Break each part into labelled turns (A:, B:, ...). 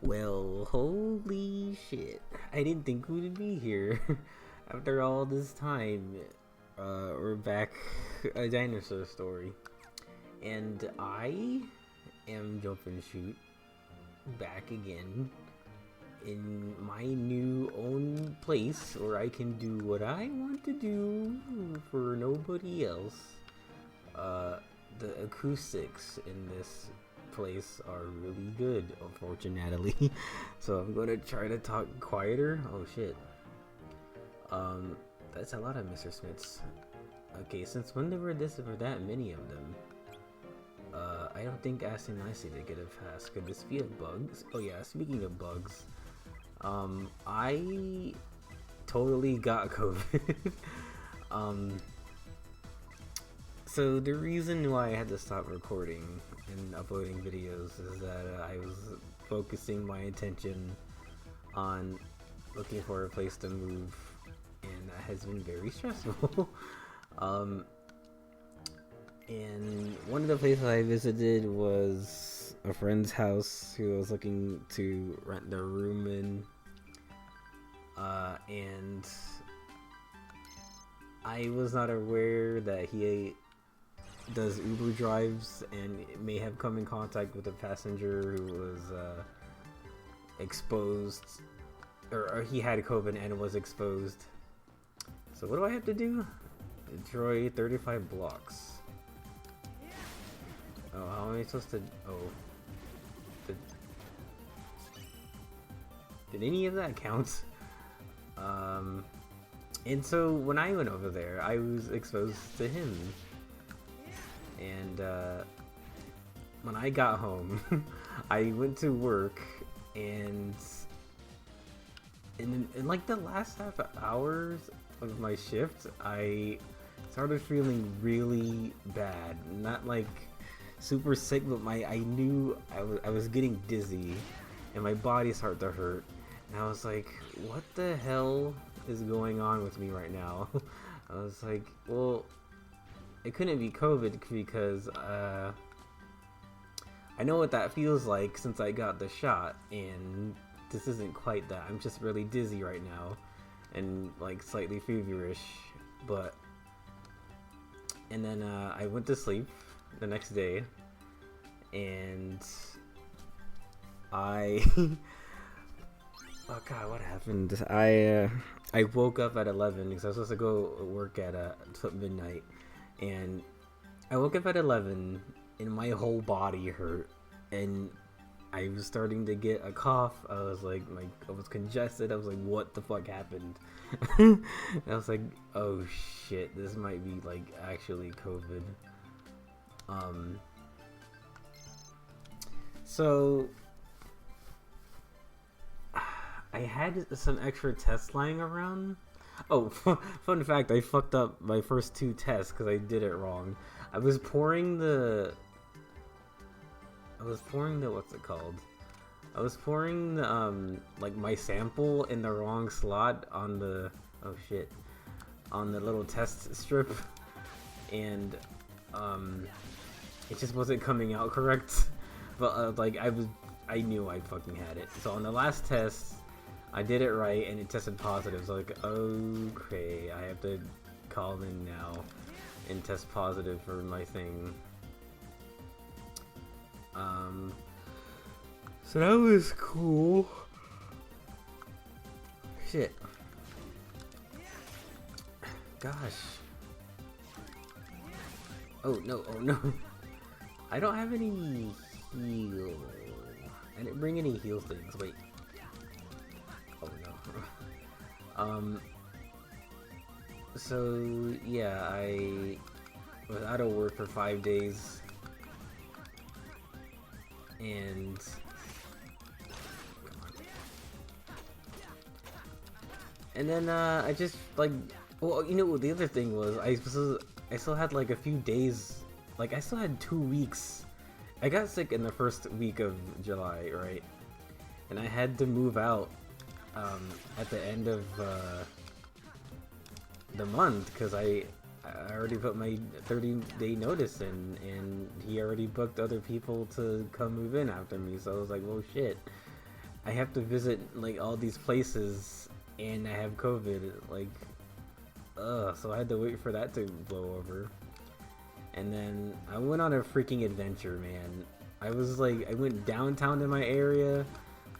A: Well, holy shit. I didn't think we'd be here. After all this time, we're back a dinosaur story. And I am Jump and Shoot back again in my new own place where I can do what I want to do for nobody else. The acoustics in this place are really good, unfortunately. So I'm gonna try to talk quieter. Oh shit. That's a lot of Mr. Smiths. Okay, since when there were that many of them? I don't think asking nicely to get a pass. Could this be a bugs? Oh yeah, speaking of bugs, I totally got COVID. So the reason why I had to stop recording and uploading videos is that I was focusing my attention on looking for a place to move, and that has been very stressful. And one of the places I visited was a friend's house who was looking to rent their room in, and I was not aware that he does Uber drives and may have come in contact with a passenger who was exposed, or he had COVID and was exposed. So what do I have to do? Destroy 35 blocks. Oh, how am I supposed to? Oh, did any of that count? And so when I went over there, I was exposed to him. And when I got home, I went to work, and in like the last half hours of my shift, I started feeling really bad. Not like super sick, but I knew I was getting dizzy, and my body started to hurt. And I was like, what the hell is going on with me right now? I was like, well, it couldn't be COVID because I know what that feels like since I got the shot, and this isn't quite that. I'm just really dizzy right now and like slightly feverish. And then I went to sleep the next day, and I oh god, what happened? I woke up at 11 because I was supposed to go work at midnight. And I woke up at 11 and my whole body hurt, and I was starting to get a cough. I was like, I was congested. I was like, what the fuck happened? And I was like, oh shit, this might be like actually COVID. So I had some extra tests lying around. Oh, fun fact, I fucked up my first two tests because I did it wrong. I was pouring the what's it called? I was pouring the, like my sample in the wrong slot on the, oh shit, on the little test strip, and it just wasn't coming out correct. But like I knew I fucking had it. So on the last test, I did it right and it tested positive. So like, okay, I have to call in now and test positive for my thing. So that was cool. Shit. Gosh. Oh no, oh no. I don't have any heal. I didn't bring any heal things. Wait. Oh no. So yeah, I was out of work for 5 days, and then I just like, well, you know, the other thing was I still had like a few days, like I still had 2 weeks. I got sick in the first week of July, right? And I had to move out at the end of the month because I already put my 30-day notice in, and he already booked other people to come move in after me. So I was like, well, shit. I have to visit like all these places, and I have COVID. Like, so I had to wait for that to blow over. And then I went on a freaking adventure, man. I went downtown in my area.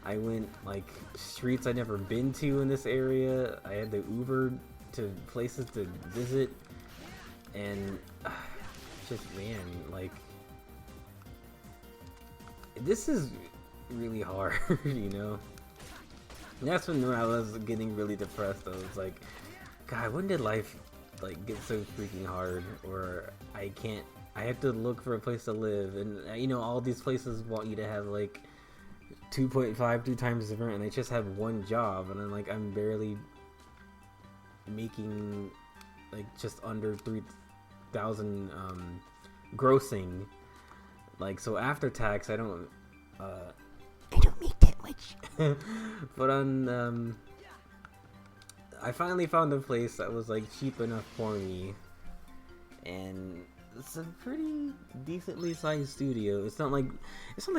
A: I went like streets I'd never been to in this area. I had to Uber to places to visit, and just man, like this is really hard, you know. And that's when I was getting really depressed. I was like, God, when did life like get so freaking hard? Or I have to look for a place to live, and you know, all these places want you to have like 2.5, 3 times the rent, and I just have one job, and I'm barely making like just under 3,000 grossing. Like, so after tax, I don't make that much. But I finally found a place that was like cheap enough for me, and it's a pretty decently sized studio. It's not like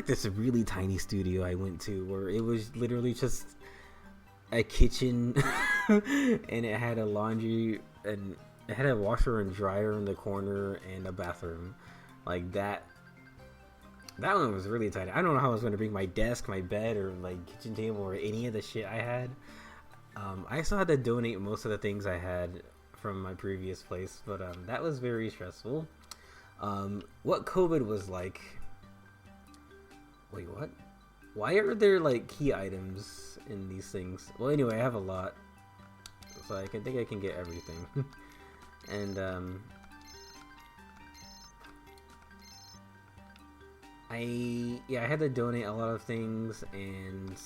A: this really tiny studio I went to where it was literally just a kitchen and it had a laundry and it had a washer and dryer in the corner and a bathroom. Like that one was really tiny. I don't know how I was going to bring my desk, my bed, or like kitchen table, or any of the shit I had. I still had to donate most of the things I had from my previous place, but that was very stressful. What COVID was like. Wait, what? Why are there like key items in these things? Well, anyway, I have a lot, so I think I can get everything. And I had to donate a lot of things, and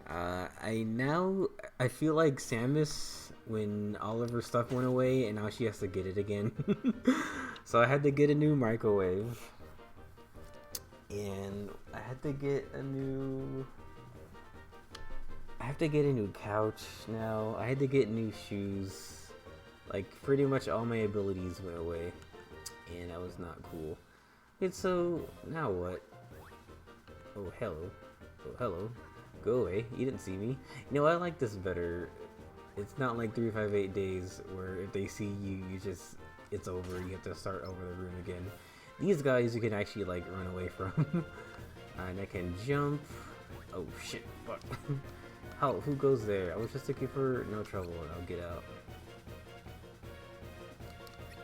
A: I feel like Samus when Oliver's stuff went away, and now she has to get it again. So I had to get a new microwave, and I had to get a new couch now. I had to get new shoes. Like, pretty much all my abilities went away, and that was not cool. And so, now what? Oh, hello. Oh, hello. Go away. You didn't see me. You know, I like this better. It's not like 358 days where if they see you, it's over. You have to start over the room again. These guys you can actually, like, run away from. And I can jump. Oh, shit. Fuck. How? Who goes there? I was just looking for no trouble, and I'll get out.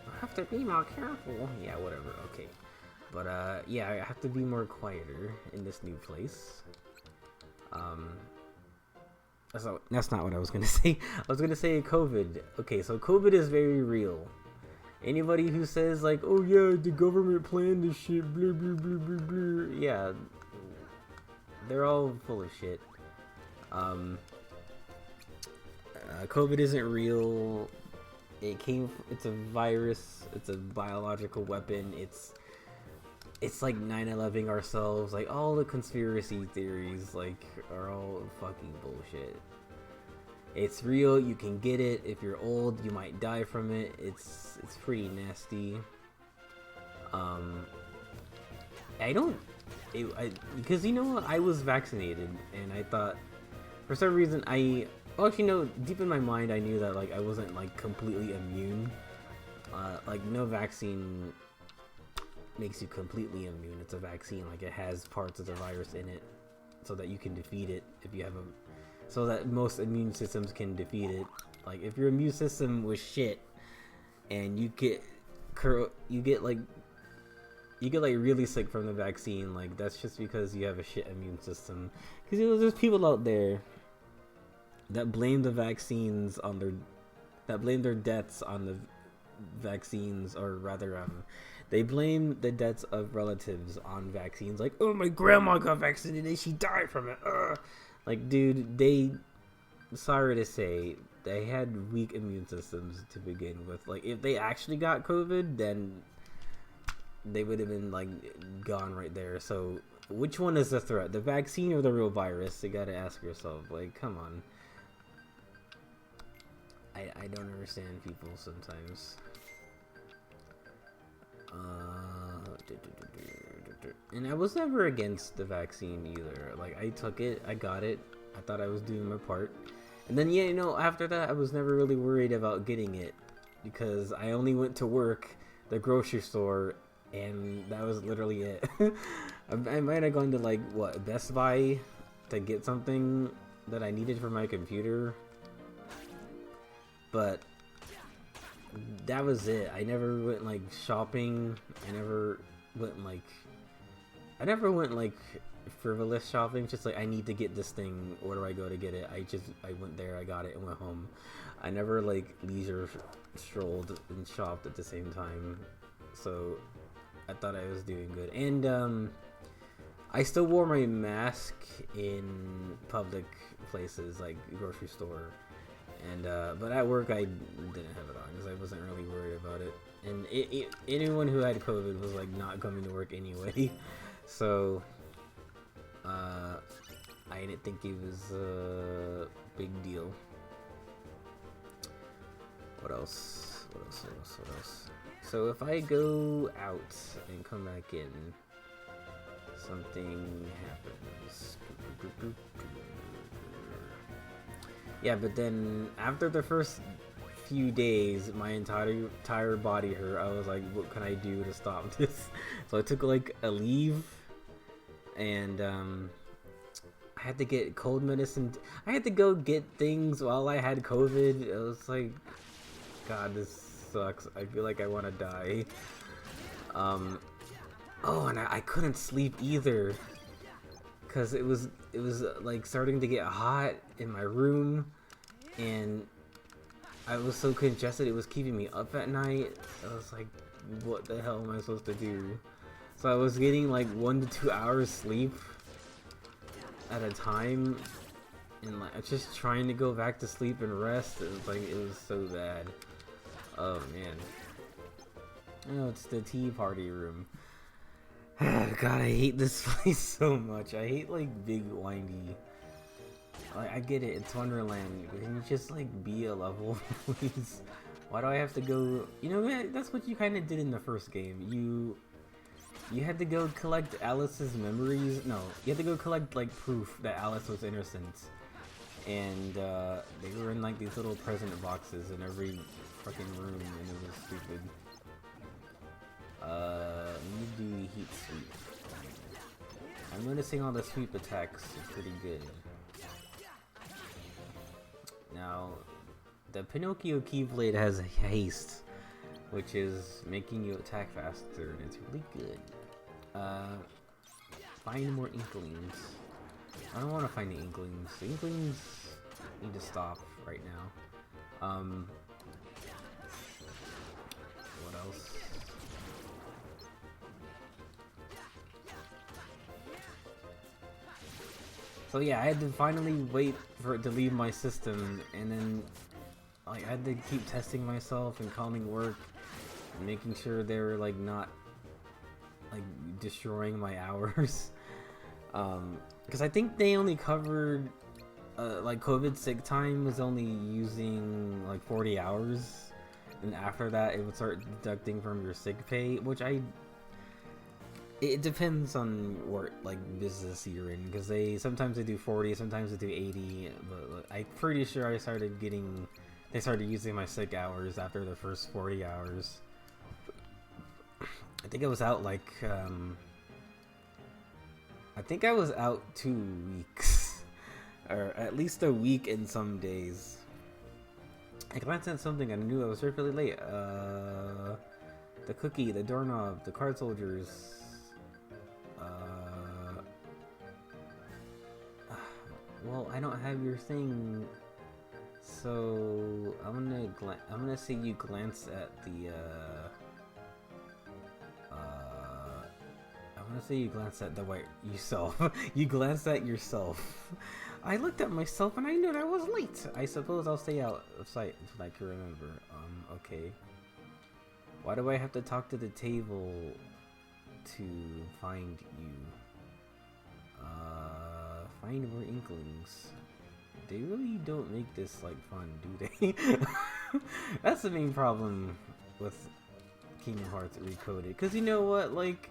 A: I have to be more careful. Yeah, whatever. Okay. But, yeah, I have to be more quieter in this new place. That's not what I was gonna say. I was gonna say COVID. Okay, so COVID is very real. Anybody who says, like, oh yeah, the government planned this shit, blah, blah, blah, blah, blah. Yeah, they're all full of shit. COVID isn't real. It's a virus. It's a biological weapon. It's like 9/11 ourselves. Like, all the conspiracy theories, like, are all fucking bullshit. It's real. You can get it. If you're old, you might die from it. It's pretty nasty. Because, you know, I was vaccinated, and I thought, for some reason, actually, no, deep in my mind, I knew that, like, I wasn't, like, completely immune. Like, no vaccine makes you completely immune. It's a vaccine. Like, it has parts of the virus in it so that you can defeat it so that most immune systems can defeat it. Like, if your immune system was shit and you get really sick from the vaccine, like, that's just because you have a shit immune system. Because, you know, there's people out there that blame the vaccines that blame their deaths on the vaccines, or rather, they blame the deaths of relatives on vaccines. Like, oh, my grandma got vaccinated, she died from it. Like, dude, sorry to say, they had weak immune systems to begin with. Like, if they actually got COVID, then they would have been, like, gone right there. So, which one is the threat? The vaccine or the real virus? You gotta ask yourself. Like, come on. I don't understand people sometimes. And I was never against the vaccine either. Like, I took it, I got it, I thought I was doing my part. And then, yeah, you know, after that, I was never really worried about getting it. Because I only went to work, the grocery store, and that was literally it. I might have gone to, like, what, Best Buy to get something that I needed for my computer. But that was it. I never went, like, shopping. I never went, like, frivolous shopping. Just like, I need to get this thing. Where do I go to get it? I went there, I got it, and went home. I never, like, leisure strolled and shopped at the same time. So I thought I was doing good. And I still wore my mask in public places like grocery store. And but at work I didn't have it on because I wasn't really worried about it. And anyone who had COVID was like not coming to work anyway. So I didn't think it was a big deal. What else? What else? So if I go out and come back in, something happens. Yeah, but then after the first few days, my entire body hurt. I was like, what can I do to stop this? So I took like a leave, and I had to get cold medicine. I had to go get things while I had COVID. It was like, God, this sucks. I feel like I want to die. Oh, and I couldn't sleep either, cause it was like starting to get hot in my room, and I was so congested it was keeping me up at night. I was like, what the hell am I supposed to do? So I was getting like 1 to 2 hours sleep at a time, and like just trying to go back to sleep and rest. It was so bad. Oh man. Oh, it's the tea party room. God, I hate this place so much. I hate like big windy. Like, I get it, it's Wonderland. Can you just like be a level, please? Why do I have to go? You know, man, that's what you kind of did in the first game. You had to go collect Alice's memories. No, you had to go collect like proof that Alice was innocent. And they were in like these little present boxes in every fucking room, and it was stupid. Let me do heat sweep. I'm noticing all the sweep attacks are pretty good. Now, the Pinocchio Keyblade has haste, which is making you attack faster, and it's really good. Find more Inklings. I don't want to find the Inklings. The Inklings need to stop right now. What else? So yeah, I had to finally wait for it to leave my system, and then like I had to keep testing myself and calling work and making sure they were like not like destroying my hours. Because I think they only covered like COVID sick time was only using like 40 hours, and after that it would start deducting from your sick pay, which it depends on what like business you're in, because sometimes they do 40, sometimes they do 80, but I'm pretty sure they started using my sick hours after the first 40 hours. I think I was out like I think I was out 2 weeks or at least a week in some days. I glanced at something and I knew I was really late. The cookie, the doorknob, the card soldiers. Well, I don't have your thing, so I'm gonna say you glance at the I'm gonna say you glance at the white yourself. You glanced at yourself. I looked at myself and I knew that I was late. I suppose I'll stay out of sight until I can remember. Okay. Why do I have to talk to the table to find you? Find more Inklings. They really don't make this like fun, do they? That's the main problem with Kingdom Hearts Recoded. Cause you know what, like,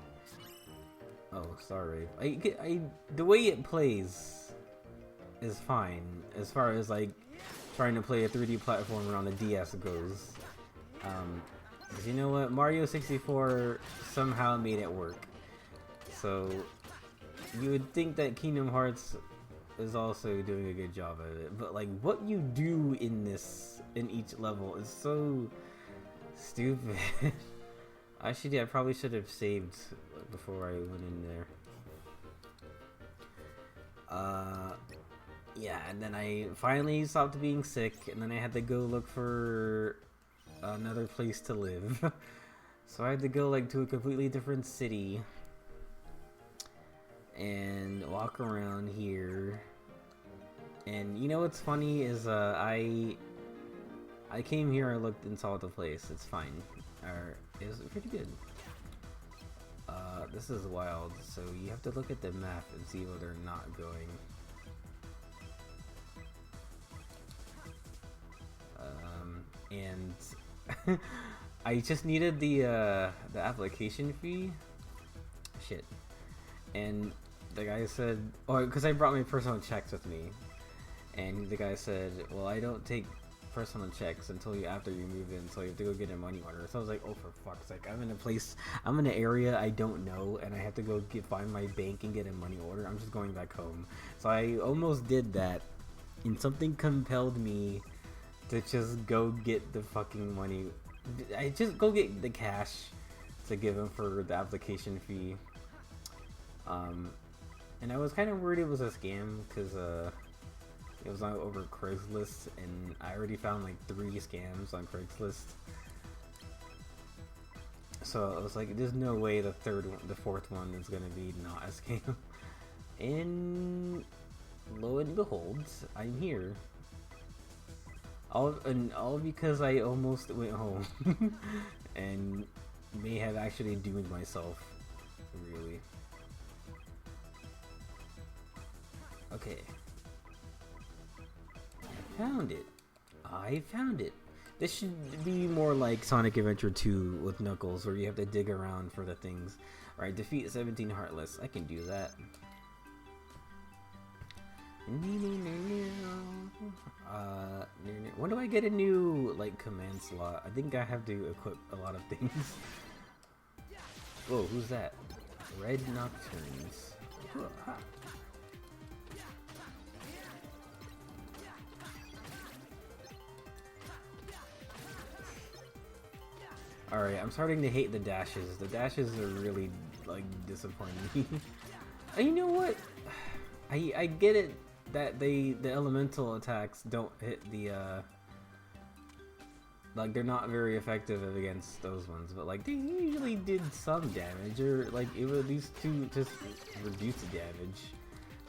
A: Oh, sorry. The way it plays is fine as far as like trying to play a 3D platformer on the DS goes. 'Cause you know what? Mario 64 somehow made it work. So you would think that Kingdom Hearts is also doing a good job at it, but like what you do in each level is so stupid. Actually, I probably should have saved before I went in there. Yeah, and then I finally stopped being sick, and then I had to go look for another place to live. So I had to go like to a completely different city and walk around here. And you know what's funny is I came here, I looked and saw the place. It's fine. It's pretty good. This is wild, so you have to look at the map and see where they're not going. And I just needed the application fee. Shit. And the guy said, oh, because I brought my personal checks with me, and the guy said, well, I don't take personal checks until after you move in, so you have to go get a money order. So I was like, oh, for fuck's sake, I'm in an area I don't know, and I have to go find my bank and get a money order. I'm just going back home. So I almost did that, and something compelled me to just go get the fucking money. I just go get the cash to give him for the application fee. And I was kind of worried it was a scam because it was on over Craigslist, and I already found like 3 scams on Craigslist. So I was like, there's no way the 4th one is gonna be not a scam. And lo and behold, I'm here. All because I almost went home and may have actually doomed myself, really. Okay. I found it. This should be more like Sonic Adventure 2 with Knuckles, where you have to dig around for the things. Alright, defeat 17 Heartless. I can do that. When do I get a new, like, command slot? I think I have to equip a lot of things. Whoa, who's that? Red Nocturnes. Alright, I'm starting to hate the dashes. The dashes are really, like, disappointing me. And you know what? I get it that the elemental attacks don't hit the, like, they're not very effective against those ones, but, like, they usually did some damage, or, like, it would at least just reduce the damage.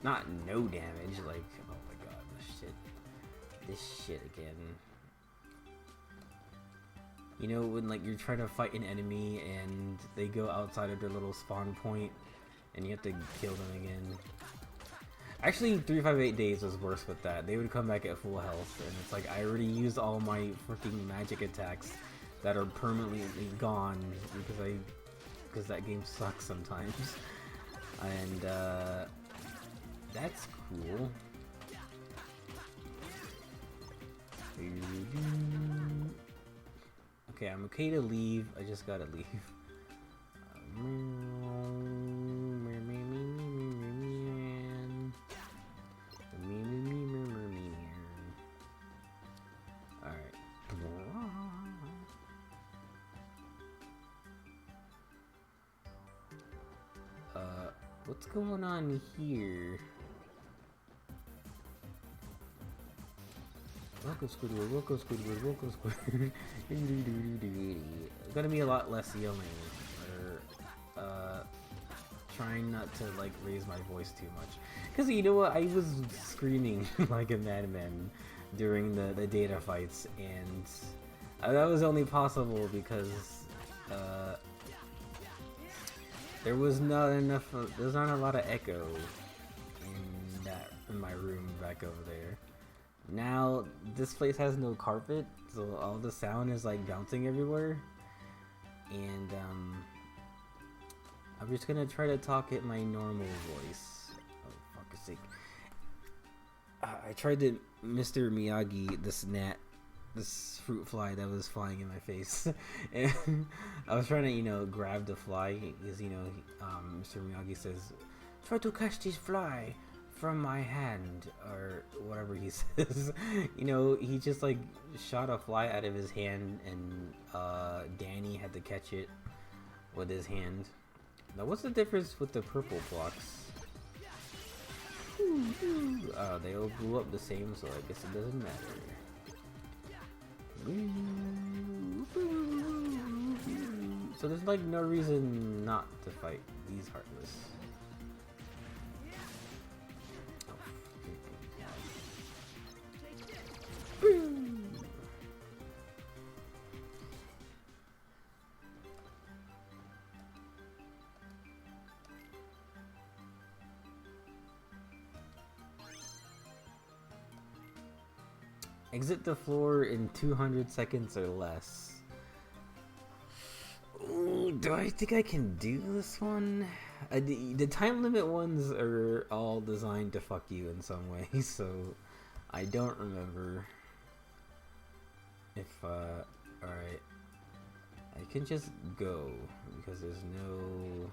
A: Not no damage, like, oh my god, this shit again. You know, when like you're trying to fight an enemy and they go outside of their little spawn point and you have to kill them again. Actually, 358 Days was worse with that. They would come back at full health, and it's like I already used all my freaking magic attacks that are permanently gone because that game sucks sometimes. And that's cool. Okay, I'm okay to leave. I just gotta leave. Alright. What's going on here? Welcome Squidward, welcome Squidward, welcome Squidward. Gonna be a lot less yelling, or trying not to like raise my voice too much. Cause you know what, I was screaming like a madman during the data fights, and that was only possible because there was not a lot of echo in my room back over there. Now, this place has no carpet, so all the sound is like bouncing everywhere. And, I'm just gonna try to talk at my normal voice. Oh, fuck's sake. I tried to Mr. Miyagi this fruit fly that was flying in my face. And I was trying to, you know, grab the fly because, you know, Mr. Miyagi says, try to catch this fly from my hand, or whatever he says. You know, he just like shot a fly out of his hand, and Danny had to catch it with his hand. Now what's the difference with the purple blocks? They all blew up the same, so I guess it doesn't matter. So there's like no reason not to fight these Heartless. Exit the floor in 200 seconds or less. Ooh, do I think I can do this one? The time limit ones are all designed to fuck you in some way, so I don't remember if, alright. I can just go, because there's no...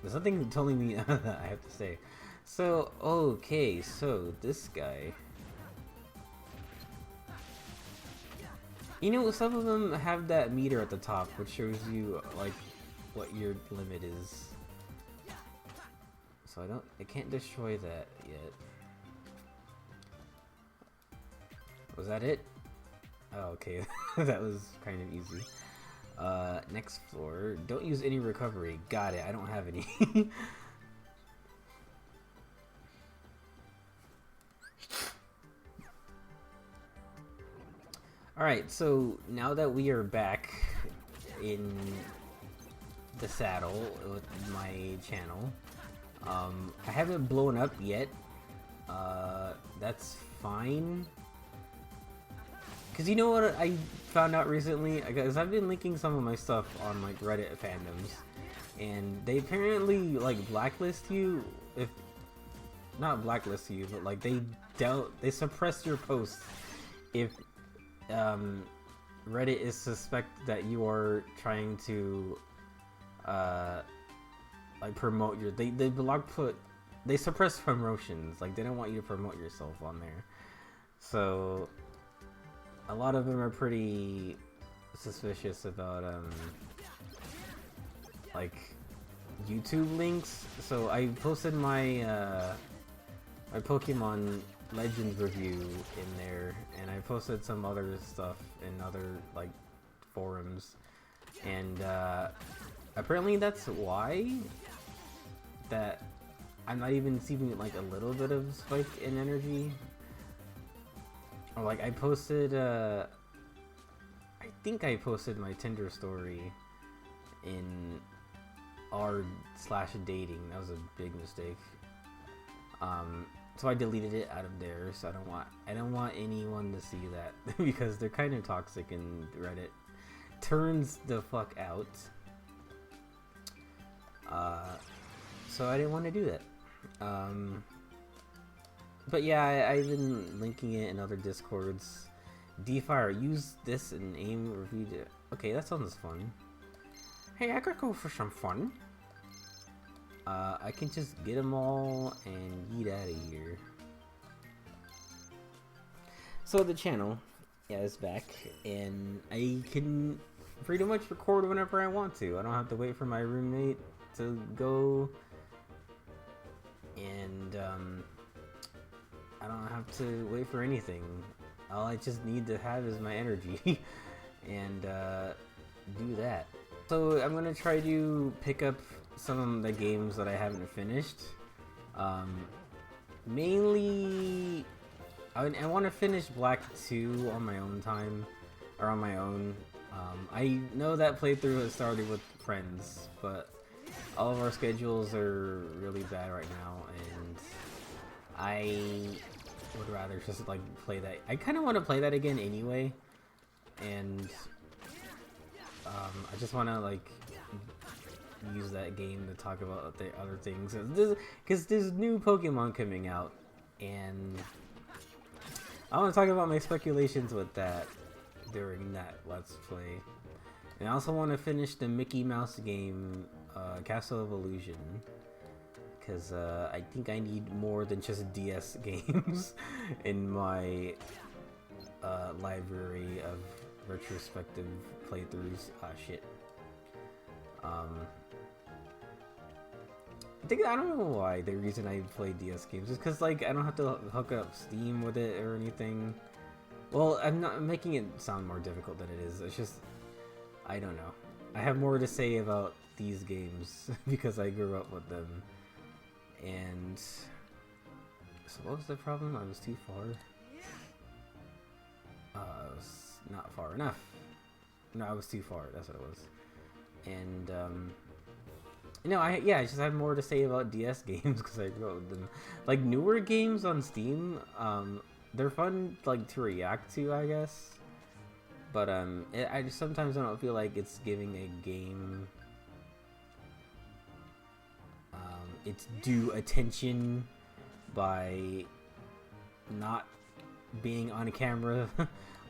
A: there's nothing telling me that I have to say. So, okay, so this guy... You know, some of them have that meter at the top, which shows you, like, what your limit is. So I can't destroy that yet. Was that it? Oh, okay, that was kind of easy. Next floor, don't use any recovery. Got it, I don't have any. Alright, so now that we are back in the saddle with my channel, I haven't blown up yet. That's fine. Because you know what I found out recently? Because I've been linking some of my stuff on like Reddit fandoms, and they apparently like blacklist you if... Not blacklist you, but like they suppress your posts if Reddit is suspect that you are trying to like promote your they suppress promotions, like they don't want you to promote yourself on there. So a lot of them are pretty suspicious about like YouTube links. So I posted my my Pokemon Legends review in there, and I posted some other stuff in other like forums, and apparently that's why that I'm not even seeing like a little bit of spike in energy. Or like I posted I think I posted my Tinder story in r/dating. That was a big mistake. So I deleted it out of there, so I don't want anyone to see that because they're kind of toxic, and Reddit turns the fuck out. So I didn't want to do that. But yeah, I've been linking it in other Discords. D-Fire, use this and aim review. Okay, that sounds fun. Hey, I could go for some fun. I can just get them all and yeet out of here. So the channel, yeah, is back, and I can pretty much record whenever I want to. I don't have to wait for my roommate to go, and I don't have to wait for anything. All I just need to have is my energy, and do that. So I'm gonna try to pick up some of the games that I haven't finished. Mainly, I want to finish Black 2 on my own time, or on my own. I know that playthrough has started with friends, but all of our schedules are really bad right now, and I would rather just like play that. I kind of want to play that again anyway, and I just want to like use that game to talk about the other things, because there's new Pokemon coming out, and I want to talk about my speculations with that during that Let's Play. And I also want to finish the Mickey Mouse game, Castle of Illusion, because I think I need more than just DS games in my library of retrospective playthroughs. Ah, shit. I don't know why the reason I play DS games is because like I don't have to hook up Steam with it or anything. Well, I'm making it sound more difficult than it is. It's just I don't know. I have more to say about these games because I grew up with them. And so what was the problem? I was too far. I was not far enough. No, I was too far. That's what it was. And I just had more to say about DS games because I grew up with them. Like newer games on Steam, they're fun like to react to, I guess. But I just sometimes don't feel like it's giving a game its due attention by not being on camera.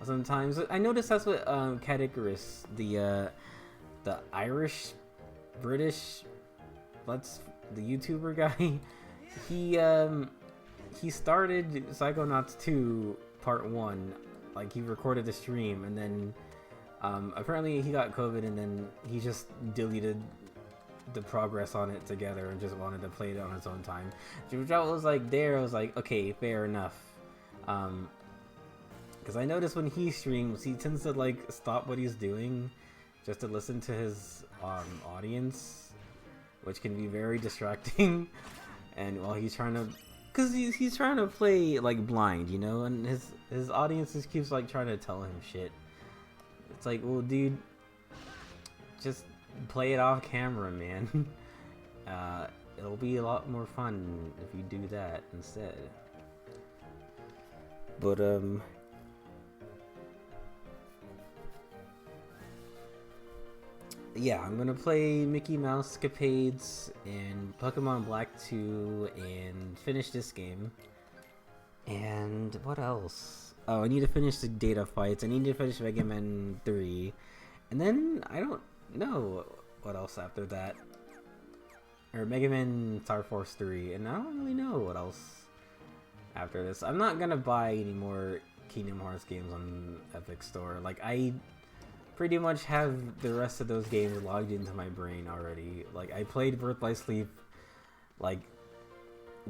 A: Sometimes I noticed that's what Cat Icarus, the Irish British the YouTuber guy, he started Psychonauts 2 Part 1, like he recorded the stream, and then apparently he got COVID, and then he just deleted the progress on it together and just wanted to play it on his own time. Which I was like, okay, fair enough. Because I noticed when he streams, he tends to like stop what he's doing just to listen to his audience, which can be very distracting. And while he's trying to, because he's trying to play like blind, you know, and his audience just keeps like trying to tell him shit. It's like, well, dude, just play it off camera, man. It'll be a lot more fun if you do that instead. But yeah, I'm gonna play Mickey Mouse Capades and Pokemon Black 2 and finish this game. And what else? Oh, I need to finish the Data Fights. I need to finish Mega Man 3. And then I don't know what else after that. Or Mega Man Star Force 3. And I don't really know what else after this. I'm not gonna buy any more Kingdom Hearts games on Epic Store. Like, I pretty much have the rest of those games logged into my brain already. Like, I played Birth by Sleep like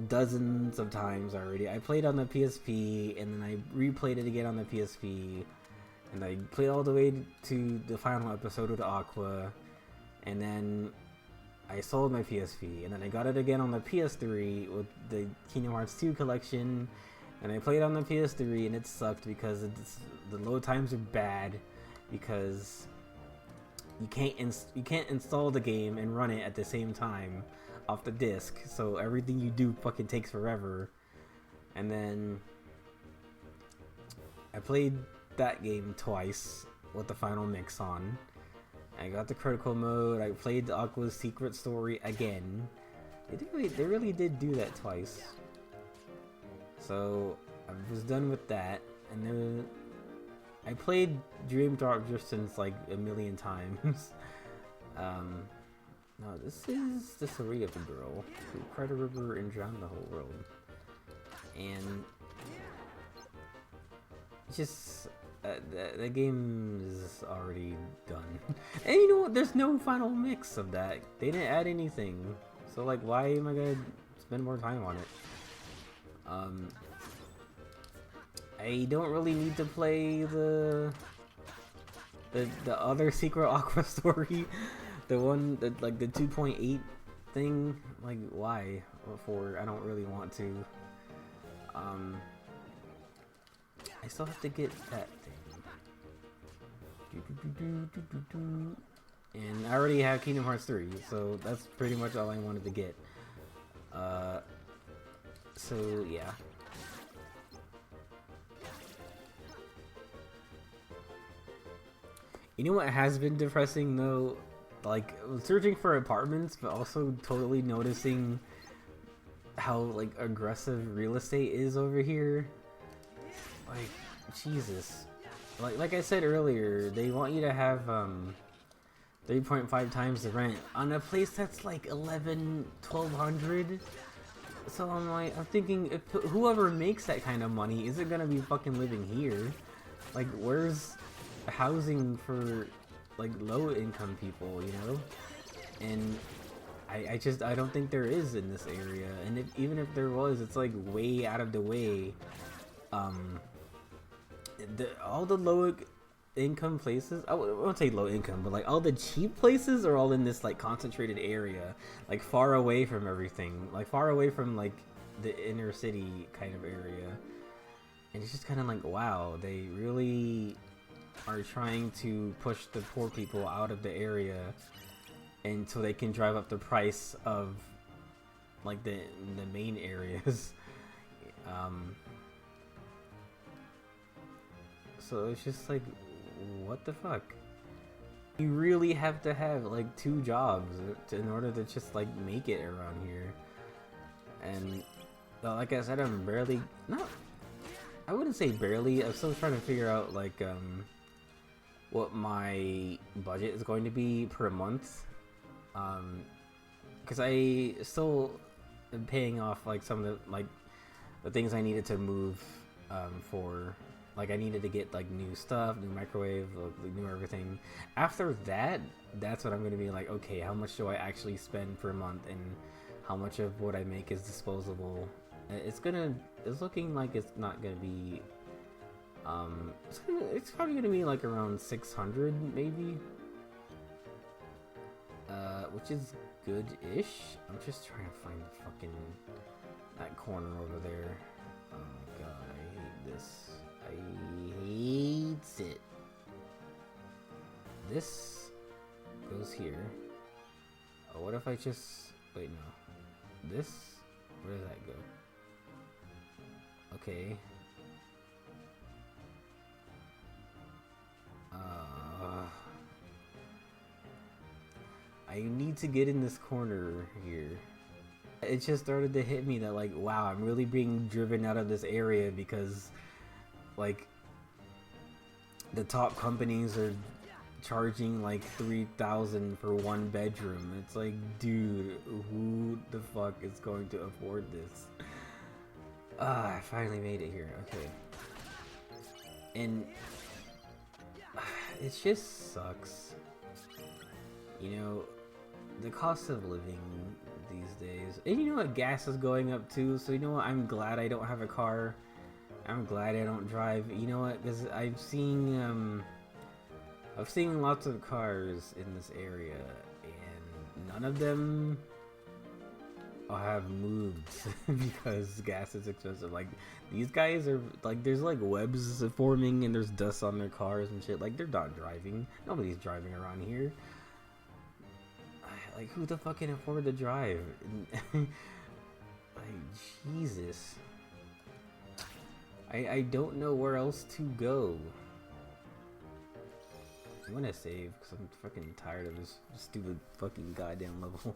A: dozens of times already. I played on the PSP, and then I replayed it again on the PSP, and I played all the way to the final episode of Aqua, and then I sold my PSP, and then I got it again on the PS3 with the Kingdom Hearts 2 collection, and I played on the PS3, and it sucked because the load times are bad, because you can't install the game and run it at the same time off the disc, so everything you do fucking takes forever. And then I played that game twice with the final mix on. I got the critical mode. I played the Aqua's secret story again. They really did do that twice. So I was done with that, and then I played Dream Drop Distance like a million times. No, this is the story of a girl who cried a river and drowned the whole world. And just the game is already done. And you know what? There's no final mix of that. They didn't add anything. So like, why am I gonna spend more time on it? I don't really need to play the other Secret Aqua story, the one that like the 2.8 thing. Like, why? For I don't really want to. I still have to get that thing. And I already have Kingdom Hearts 3, so that's pretty much all I wanted to get. So yeah. You know what has been depressing though? Like searching for apartments, but also totally noticing how like aggressive real estate is over here. Like, Jesus. Like I said earlier, they want you to have 3.5 times the rent on a place that's like 1200. So I'm thinking, if whoever makes that kind of money isn't gonna be fucking living here. Like, where's housing for like low income people, you know? And I don't think there is in this area. And even if there was, it's like way out of the way. All the low income places, I won't say low income, but like all the cheap places are all in this like concentrated area, like far away from everything, like far away from like the inner city kind of area. And it's just kind of like, wow, they really are trying to push the poor people out of the area, and so they can drive up the price of like the main areas. So it's just like, what the fuck? You really have to have like 2 jobs in order to just like make it around here. And like I said, I'm barely, not, I wouldn't say barely, I'm still trying to figure out like what my budget is going to be per month. Because I still am paying off like some of the things I needed to move for. Like, I needed to get like new stuff, new microwave, like, new everything. After that, that's what I'm going to be like, okay, how much do I actually spend per month, and how much of what I make is disposable? It's looking like it's not going to be, it's probably going to be like around 600 maybe. Which is good-ish. I'm just trying to find the fucking, that corner over there. Oh my god, I hate this. I hate it. This goes here. Oh, what if I just, wait, no. This, where does that go? Okay. I need to get in this corner here. It just started to hit me that like, wow, I'm really being driven out of this area because like the top companies are charging like 3,000 for 1 bedroom. It's like, dude, who the fuck is going to afford this? I finally made it here. Okay. And it just sucks. You know, the cost of living these days. And you know what, gas is going up too, so you know what, I'm glad I don't have a car. I'm glad I don't drive. You know what, because I've seen lots of cars in this area, and none of them have moved because gas is expensive. Like, these guys are like, there's like webs forming and there's dust on their cars and shit. Like, they're not driving. Nobody's driving around here. Like, who the fuck can afford to drive? Like, Jesus. I don't know where else to go. I'm gonna save because I'm fucking tired of this stupid fucking goddamn level.